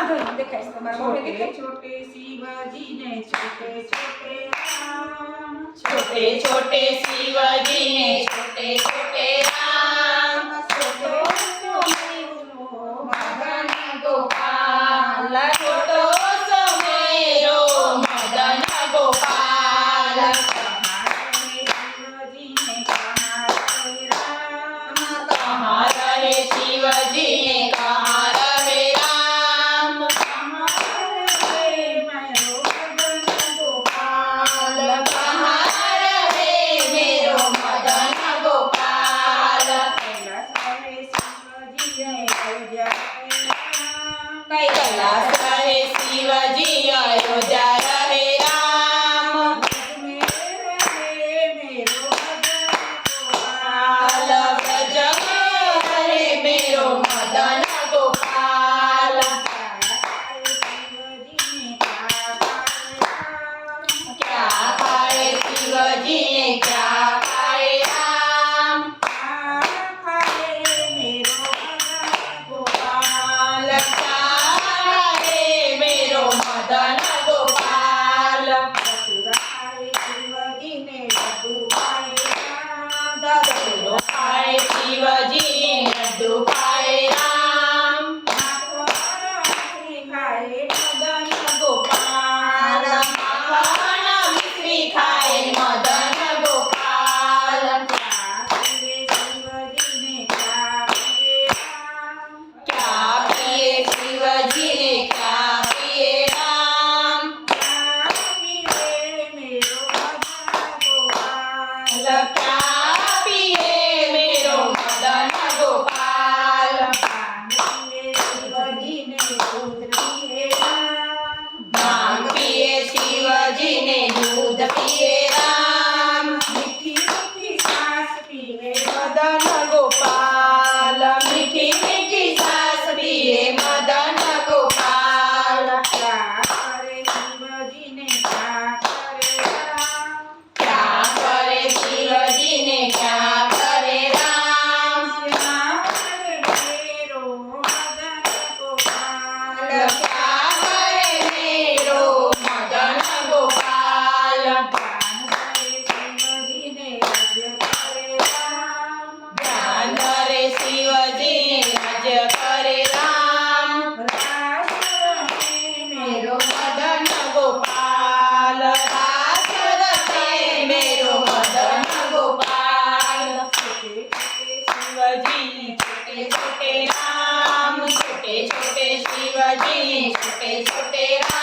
વાંધો નહીં દેખાય તમારા મોઢે छोटे દેખાય छोटे शिवजी ने छोटे छोटे राम छोटे छोटे शिवजी ने छोटे छोटे राम छोटो सो मदन गोपाल छोटो सो मेरो मदन गोपाल कहाँ रहे शिवजी ने कहाँ रहे राम कहाँ रहे कहाँ रहे मेरो मदन गोपाल कैलाश रहे शिवजी अयोध्या रहे राम गोपाल ब्रज में रहे मेरो मदन गोपाल क्या खाए शिवजी ने क्या खाए राम गोपाल क्या खाए मेरो मदन गोपाल दसरो खाए शिवजी ने लड्डू खाए राम मदन गोपाल माखन मिश्री खाए मदन गोपाल क्या पिए शिवजी ने क्या पिए राम क्या पिए मेरो मदन गोपाल भांग पिए शिवजी ने दूध पिए राम मदन गोपाल मीठी मीठी सास पिए मदन गोपाल क्या करे शिवजी ने क्या करे राम क्या करे मेरो मदन गोपाल ध्यान धरे शिवजी ने राज्य करे राम मेरो मदन गोपाल रास रचे मेरो मदन गोपाल शिवजी छोटे छोटे राम छोटे छोटे शिवजी छोटे छोटे राम